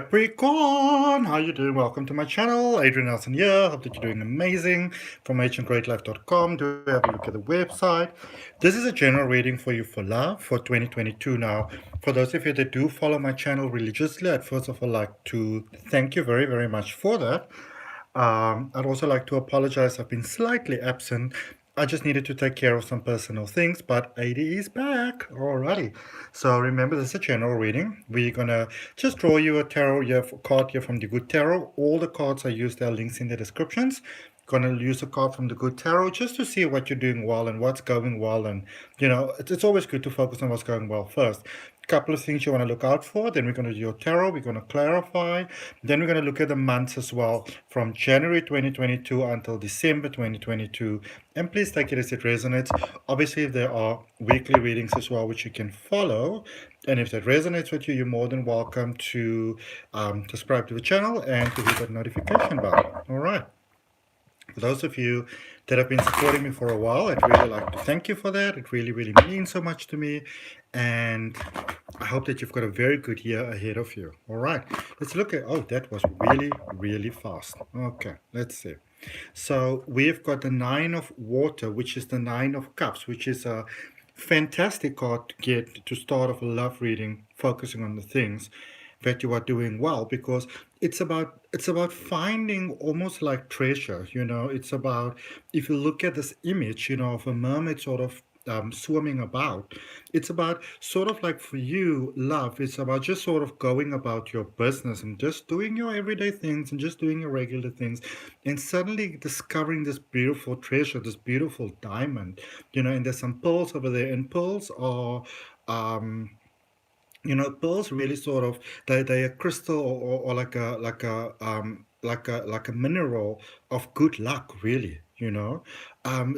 Capricorn, how you doing? Welcome to my channel. Adrian here. Hope that you're doing amazing. From AHNGreatLife.com. Do have a look at the website. This is a general reading for you for love for 2022. Now, for those of you that do follow my channel religiously, I'd first of all like to thank you very, very much for that. I'd also like to apologize. I've been slightly absent. I just needed to take care of some personal things, but AD is back. Alrighty. So remember, this is a general reading. We're gonna just draw you a tarot card here from the Good Tarot. All the cards I use, there are links in the descriptions. Gonna use a card from the Good Tarot just to see what you're doing well and what's going well. And it's always good to focus on what's going well first. Couple of things you want to look out for. Then we're going to do your tarot. We're going to clarify. Then we're going to look at the months as well, from January 2022 until December 2022. And please take it as it resonates. Obviously, there are weekly readings as well, which you can follow. And if that resonates with you, you're more than welcome to subscribe to the channel and to hit that notification bell. All right. For those of you that have been supporting me for a while, I'd really like to thank you for that. It really, really means so much to me. And I hope that you've got a very good year ahead of you. All right, let's look at, oh, that was really, really fast. Okay, let's see. So we've got the Nine of Water, which is the Nine of Cups, which is a fantastic card to get to start off a love reading, focusing on the things that you are doing well, because it's about finding almost like treasure. It's about, if you look at this image of a mermaid sort of swimming about, it's about sort of like, for you, love, it's about just sort of going about your business and just doing your everyday things and just doing your regular things, and suddenly discovering this beautiful treasure, this beautiful diamond. And there's some pearls over there, and pearls are pearls really sort of, they are crystal, or like a mineral of good luck, really.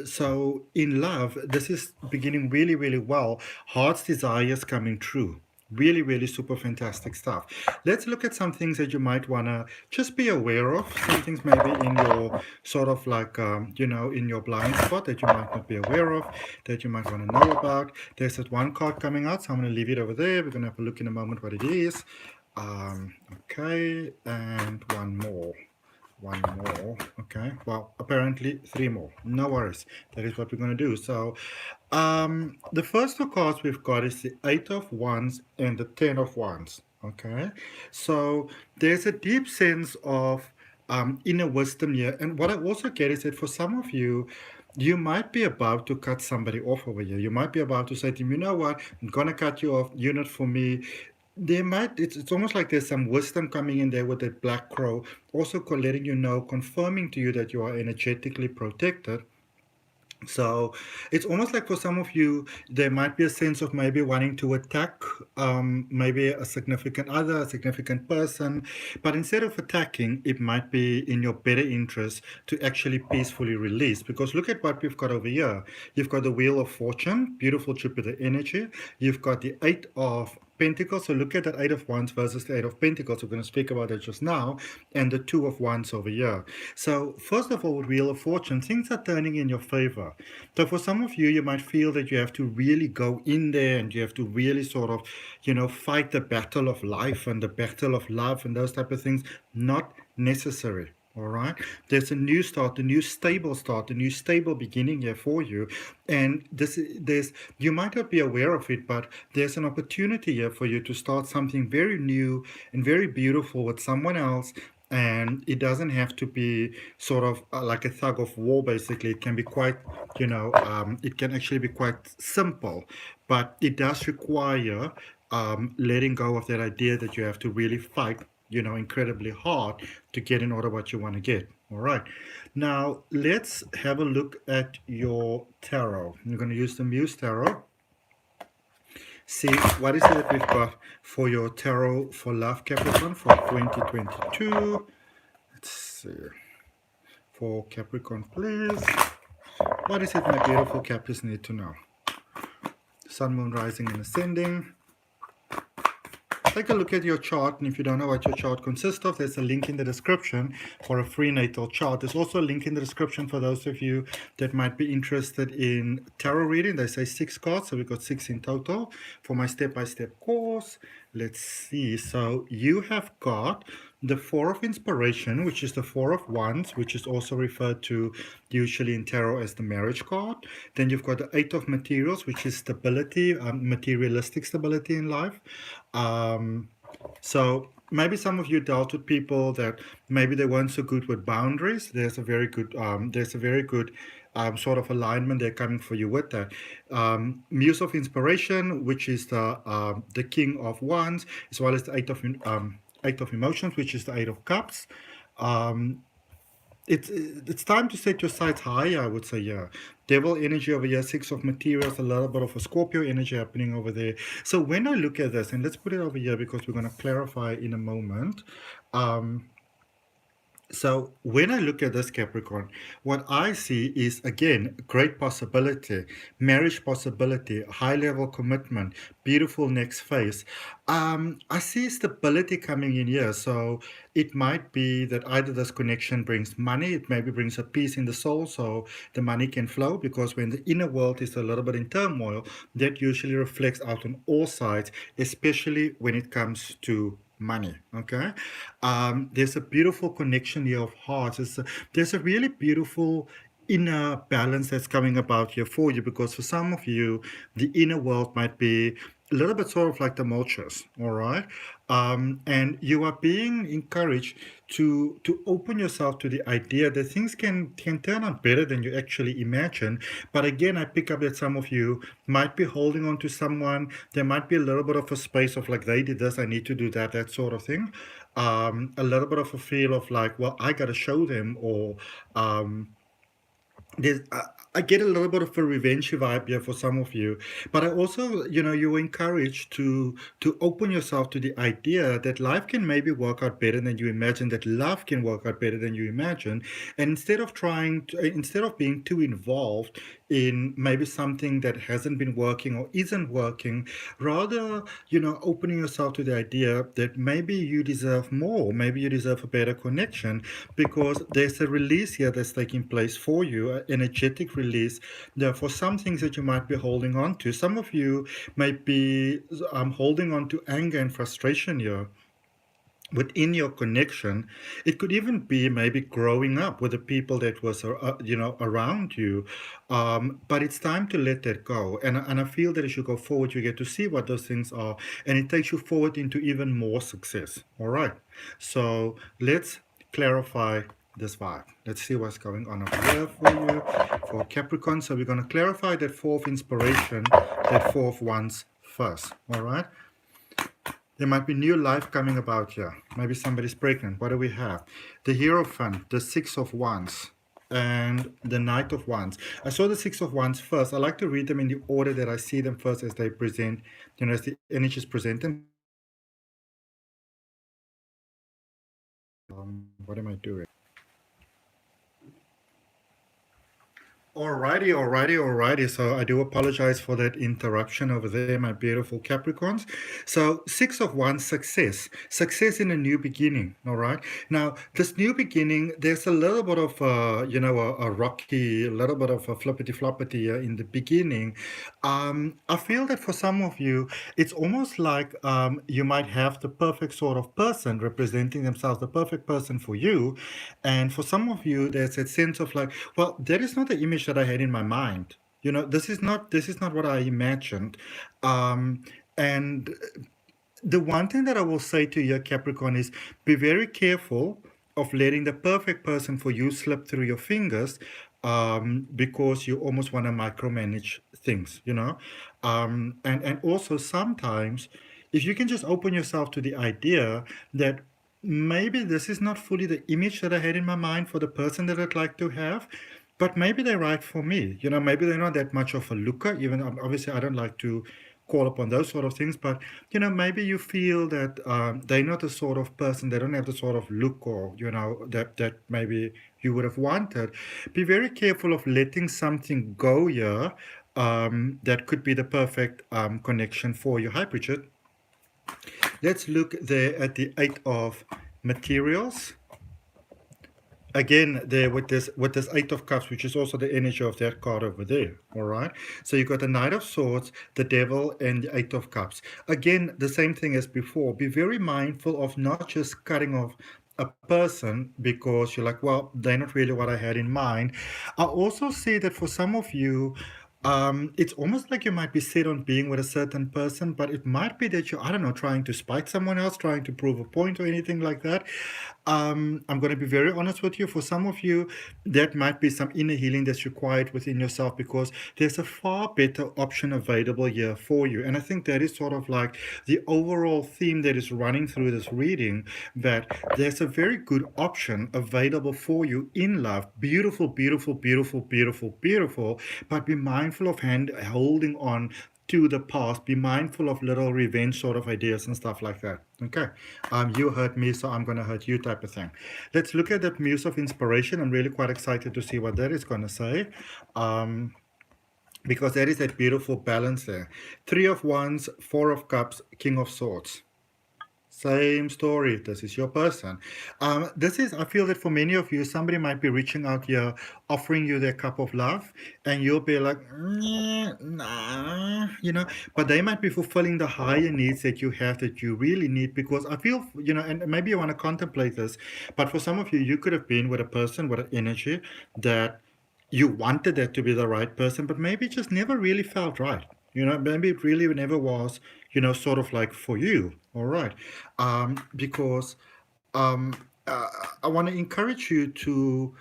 So in love, this is beginning really, really well. Heart's desires coming true. Really, really super fantastic stuff. Let's look at some things that you might want to just be aware of. Some things maybe in your sort of like, in your blind spot that you might not be aware of, that you might want to know about. There's that one card coming out, so I'm going to leave it over there. We're going to have a look in a moment what it is. Okay, and one more. Okay, well, apparently three more. No worries. That is what we're going to do. So the first two cards we've got is the Eight of Wands and the Ten of Wands. Okay, so there's a deep sense of inner wisdom here. And what I also get is that for some of you, you might be about to cut somebody off over here. You might be about to say to him, you know what, I'm going to cut you off. You're not for me. It's almost like there's some wisdom coming in there with that black crow, also letting you know, confirming to you that you are energetically protected. So it's almost like for some of you, there might be a sense of maybe wanting to attack maybe a significant other, a significant person. But instead of attacking, it might be in your better interest to actually peacefully release. Because look at what we've got over here. You've got the Wheel of Fortune, beautiful Jupiter energy. You've got the Eight of Pentacles. So look at that Eight of Wands versus the Eight of Pentacles. We're going to speak about that just now. And the Two of Wands over here. So first of all, with Wheel of Fortune, things are turning in your favor. So for some of you, you might feel that you have to really go in there and you have to really sort of, fight the battle of life and the battle of love and those type of things. Not necessary. All right, there's a new start, a new stable start, a new stable beginning here for you. And you might not be aware of it, but there's an opportunity here for you to start something very new and very beautiful with someone else. And it doesn't have to be sort of like a tug of war, basically. It can be quite, it can actually be quite simple, but it does require letting go of that idea that you have to really fight incredibly hard to get in order what you want to get. All right. Now, let's have a look at your tarot. I'm going to use the Muse Tarot. See, what is it that we've got for your tarot for love, Capricorn, for 2022? Let's see. For Capricorn, please. What is it my beautiful Capris need to know? Sun, Moon, Rising, and Ascending. take a look at your chart, and if you don't know what your chart consists of, there's a link in the description for a free natal chart. There's also a link in the description for those of you that might be interested in tarot reading. They say 6 cards, so we've got 6 in total for my step-by-step course. Let's see. So you have got the Four of Inspiration, which is the Four of Wands, which is also referred to usually in tarot as the marriage card. Then you've got the Eight of Materials, which is stability, materialistic stability in life. So maybe some of you dealt with people that maybe they weren't so good with boundaries. There's a very good sort of alignment there coming for you with that. Muse of Inspiration, which is the King of Wands, as well as the Eight of Emotions, which is the Eight of Cups. It's time to set your sights high, I would say, yeah. Devil energy over here, Six of Materials, a little bit of a Scorpio energy happening over there. So when I look at this, and let's put it over here because we're going to clarify in a moment. So when I look at this Capricorn, what I see is, again, great possibility, marriage possibility, high level commitment, beautiful next phase. I see stability coming in here. So it might be that either this connection brings money, it maybe brings a peace in the soul so the money can flow, because when the inner world is a little bit in turmoil, that usually reflects out on all sides, especially when it comes to money. Okay. There's a beautiful connection here of hearts. There's a really beautiful inner balance that's coming about here for you, because for some of you the inner world might be a little bit sort of like tumultuous, all right? And you are being encouraged to open yourself to the idea that things can turn out better than you actually imagine. But again, I pick up that some of you might be holding on to someone. There might be a little bit of a space of like, they did this, I need to do that, that sort of thing. A little bit of a feel of like, well, I got to show them, or there's I get a little bit of a revenge vibe here for some of you, but I also, you're encouraged to open yourself to the idea that life can maybe work out better than you imagine, that love can work out better than you imagine, and instead of being too involved in maybe something that hasn't been working or isn't working, rather, opening yourself to the idea that maybe you deserve more, maybe you deserve a better connection, because there's a release here that's taking place for you, an energetic release. For some things that you might be holding on to. Some of you might be holding on to anger and frustration here within your connection. It could even be maybe growing up with the people that was around you, but it's time to let that go. And I feel that as you go forward, you get to see what those things are, and it takes you forward into even more success. All right, so let's clarify this vibe. Let's see what's going on over here for you, for Capricorn. So we're going to clarify that Four of Inspiration, that Four of Wands first. All right. There might be new life coming about here. Maybe somebody's pregnant. What do we have? The Hierophant, the Six of Wands, and the Knight of Wands. I saw the Six of Wands first. I like to read them in the order that I see them first as they present, as the energies present them. What am I doing? Alrighty. So I do apologize for that interruption over there, my beautiful Capricorns. So Six of Wands, success in a new beginning. All right. Now this new beginning, there's a little bit of a rocky, a little bit of a flippity floppity in the beginning. I feel that for some of you, it's almost like you might have the perfect sort of person representing themselves, the perfect person for you, and for some of you, there's a sense of like, well, that is not the image that I had in my mind. This is not what I imagined. And the one thing that I will say to you, Capricorn, is be very careful of letting the perfect person for you slip through your fingers, because you almost want to micromanage things. And also sometimes, if you can just open yourself to the idea that maybe this is not fully the image that I had in my mind for the person that I'd like to have, but maybe they're right for me. Maybe they're not that much of a looker, even obviously I don't like to call upon those sort of things, but maybe you feel that they're not the sort of person, they don't have the sort of look, or that maybe you would have wanted. Be very careful of letting something go here that could be the perfect connection for you. Hi, Bridget. Let's look there at the Eight of Materials. Again, there with this Eight of Cups, which is also the energy of that card over there. All right. So you got the Knight of Swords, the Devil, and the Eight of Cups. Again, the same thing as before. Be very mindful of not just cutting off a person because you're like, well, they're not really what I had in mind. I also see that for some of you, it's almost like you might be set on being with a certain person, but it might be that you're, I don't know, trying to spite someone else, trying to prove a point or anything like that. I'm going to be very honest with you. For some of you, that might be some inner healing that's required within yourself because there's a far better option available here for you. And I think that is sort of like the overall theme that is running through this reading, that there's a very good option available for you in love. Beautiful, beautiful, beautiful, beautiful, beautiful. But be mindful of holding on to the past. Be mindful of little revenge sort of ideas and stuff like that. Okay. You hurt me, so I'm going to hurt you type of thing. Let's look at that Muse of Inspiration. I'm really quite excited to see what that is going to say. Because there is that beautiful balance there. Three of Wands, Four of Cups, King of Swords. Same story. This is your person. I feel that for many of you, somebody might be reaching out here, offering you their cup of love, and you'll be like, nah, but they might be fulfilling the higher needs that you have that you really need because I feel, and maybe you want to contemplate this, but for some of you, you could have been with a person with an energy that you wanted that to be the right person, but maybe it just never really felt right. Maybe it really never was, sort of like for you. All right. Because um, uh, I want to encourage you to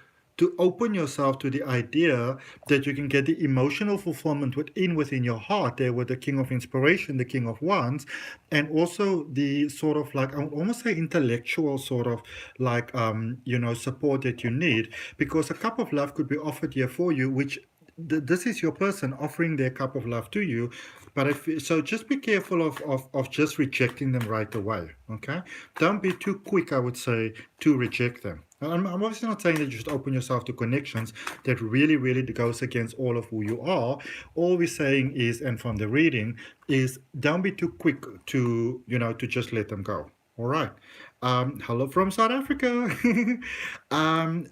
open yourself to the idea that you can get the emotional fulfillment within your heart there with the King of Inspiration, the King of Wands, and also the sort of like, I would almost say intellectual sort of like support that you need, because a cup of love could be offered here for you, which this is your person offering their cup of love to you. But so just be careful of just rejecting them right away. Okay, don't be too quick, I would say, to reject them. I'm obviously not saying that you should open yourself to connections that really, really goes against all of who you are. All we're saying is, and from the reading, is don't be too quick to just let them go. All right. Hello from South Africa.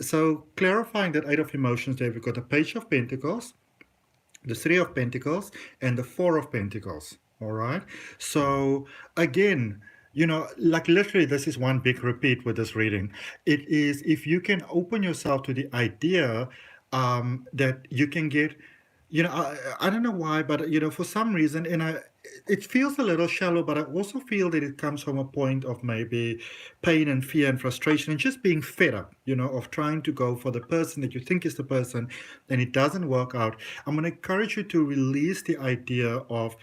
So clarifying that Eight of Emotions there, we've got the Page of Pentacles, the Three of Pentacles, and the Four of Pentacles. All right. So again, like literally, this is one big repeat with this reading. It is if you can open yourself to the idea that you can get, I don't know why, but for some reason, it feels a little shallow, but I also feel that it comes from a point of maybe pain and fear and frustration and just being fed up, of trying to go for the person that you think is the person and it doesn't work out. I'm going to encourage you to release the idea of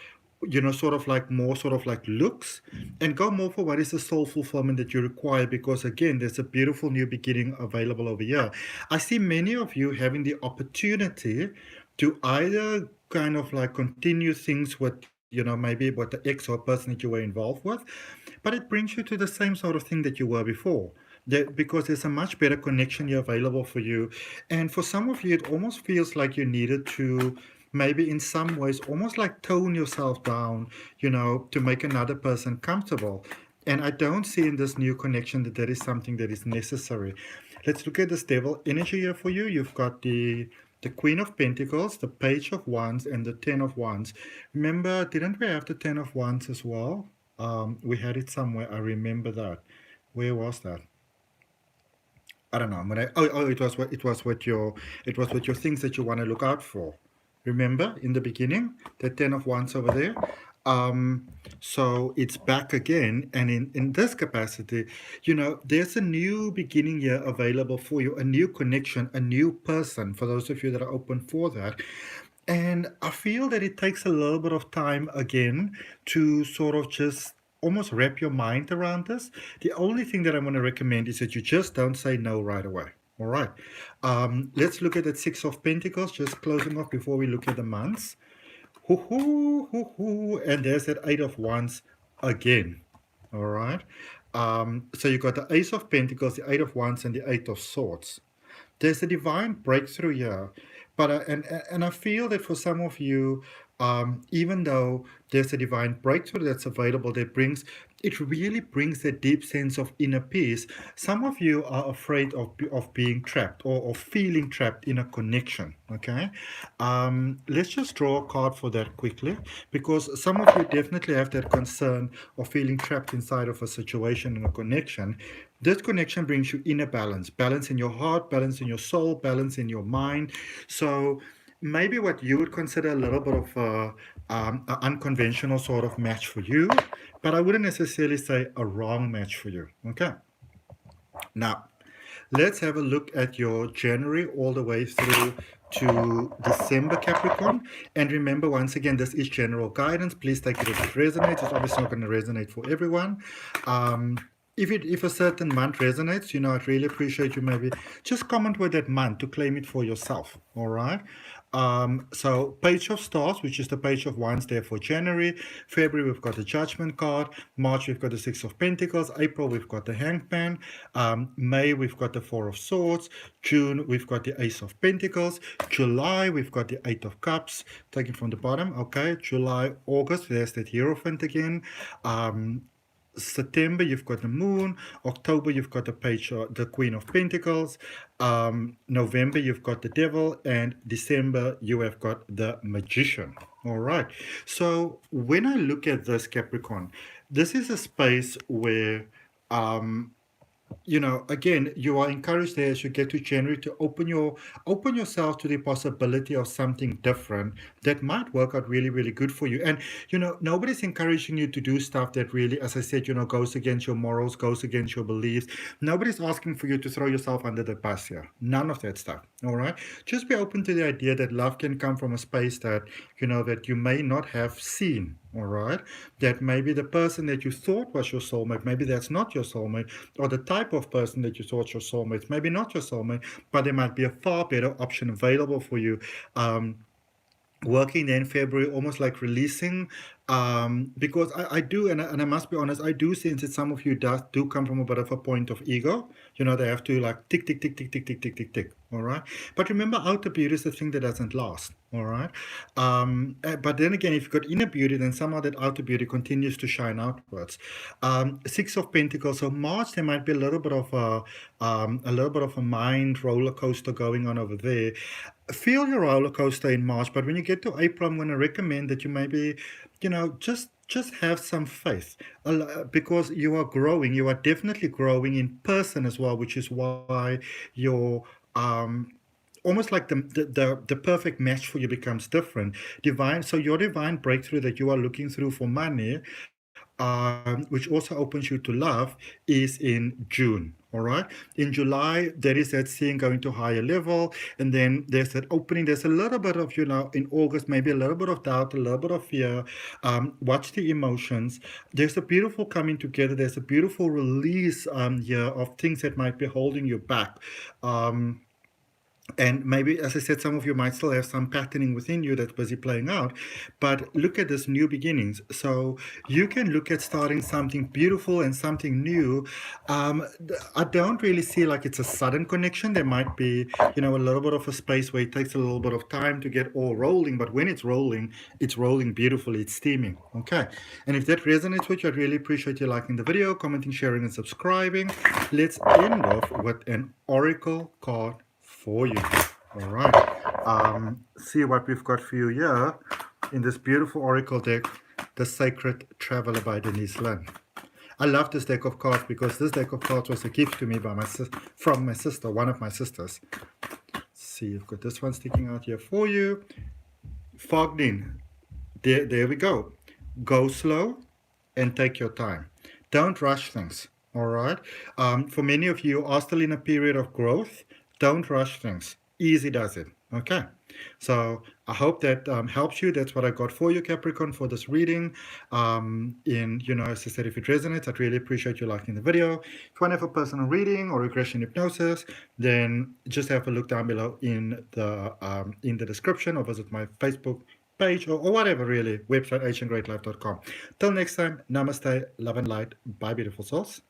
sort of like more sort of like looks and go more for what is the soul fulfillment that you require, because again, there's a beautiful new beginning available over here. I see many of you having the opportunity to either kind of like continue things with, maybe with the ex or person that you were involved with, but it brings you to the same sort of thing that you were before. Because there's a much better connection here available for you. And for some of you, it almost feels like you needed to maybe in some ways almost like tone yourself down, to make another person comfortable. And I don't see in this new connection that that is something that is necessary. Let's look at this Devil energy here for you. You've got the Queen of Pentacles, the Page of Wands, and the Ten of Wands. Remember, didn't we have the Ten of Wands as well? We had it somewhere. I remember that. Where was that? I don't know. It was with your things that you want to look out for. Remember in the beginning, the Ten of Wands over there. So it's back again, and in this capacity, there's a new beginning here available for you, a new connection, a new person, for those of you that are open for that. And I feel that it takes a little bit of time again to sort of just almost wrap your mind around this. The only thing that I'm going to recommend is that you just don't say no right away. All right. Let's look at that Six of Pentacles, just closing off before we look at the months. And there's that Eight of Wands again. All right. So you got the Ace of Pentacles, the Eight of Wands, and the Eight of Swords. There's a divine breakthrough here, but and I feel that for some of you, even though there's a divine breakthrough that's available, it really brings a deep sense of inner peace. Some of you are afraid of being trapped or of feeling trapped in a connection. Okay, let's just draw a card for that quickly, because some of you definitely have that concern of feeling trapped inside of a situation and a connection. This connection brings you inner balance, balance in your heart, balance in your soul, balance in your mind. So maybe what you would consider a little bit of an unconventional sort of match for you, but I wouldn't necessarily say a wrong match for you. Okay. Now, let's have a look at your January all the way through to December, Capricorn. And remember, once again, this is general guidance. Please take it as it resonates. It's obviously not going to resonate for everyone. If a certain month resonates, I'd really appreciate you maybe just comment with that month to claim it for yourself. All right. So Page of Stars, which is the Page of Wands there for January. February, we've got the Judgment card. March, we've got the Six of Pentacles. April, we've got the Hanged Man. May, we've got the Four of Swords. June, we've got the Ace of Pentacles. July, we've got the Eight of Cups. Taken from the bottom. Okay. July, August, there's that Hierophant again. September, you've got the Moon. October, you've got the Queen of Pentacles. November, you've got the Devil. And December, you have got the Magician. All right. So when I look at this, Capricorn, this is a space where again, you are encouraged there as you get to January to open yourself to the possibility of something different that might work out really, really good for you. And nobody's encouraging you to do stuff that really, as I said, goes against your morals, goes against your beliefs. Nobody's asking for you to throw yourself under the bus here. None of that stuff. All right. Just be open to the idea that love can come from a space that that you may not have seen. All right, that maybe the person that you thought was your soulmate, maybe that's not your soulmate, or the type of person that you thought your soulmate, maybe not your soulmate, but there might be a far better option available for you. Working there in February, almost like releasing, because I do, and I must be honest, I do sense that some of you do come from a bit of a point of ego. They have to like tick, tick, tick, tick, tick, tick, tick, tick, tick. All right. But remember, outer beauty is the thing that doesn't last. All right. But then again, if you've got inner beauty, then somehow that outer beauty continues to shine outwards. Six of Pentacles. So March, there might be a little bit of a mind roller coaster going on over there. Feel your roller coaster in March, but when you get to April, I'm going to recommend that you maybe, just have some faith, because you are growing. You are definitely growing in person as well, which is why you're almost like the perfect match for you becomes different. So your divine breakthrough that you are looking through for money, which also opens you to love, is in June. All right. In July, there is that seeing going to higher level, and then there's that opening. There's a little bit of, in August, maybe a little bit of doubt, a little bit of fear. Watch the emotions. There's a beautiful coming together. There's a beautiful release here of things that might be holding you back. And maybe, as I said, some of you might still have some patterning within you that's busy playing out. But look at this new beginnings. So you can look at starting something beautiful and something new. I don't really see like it's a sudden connection. There might be, a little bit of a space where it takes a little bit of time to get all rolling. But when it's rolling beautifully. It's steaming. Okay. And if that resonates with you, I'd really appreciate you liking the video, commenting, sharing, and subscribing. Let's end off with an oracle card for you. All right. See what we've got for you here in this beautiful oracle deck, The Sacred Traveler by Denise Lynn. I love this deck of cards because this deck of cards was a gift to me from my sister, one of my sisters. See, you've got this one sticking out here for you. Fogged in. There we go. Go slow and take your time. Don't rush things. All right. For many of you are still in a period of growth. Don't rush things. Easy does it. Okay. So I hope that helps you. That's what I got for you, Capricorn, for this reading. As I said, if it resonates, I'd really appreciate you liking the video. If you want to have a personal reading or regression hypnosis, then just have a look down below in the description, or visit my Facebook page or whatever, really, website, ahngreatlife.com. Till next time, namaste, love and light. Bye, beautiful souls.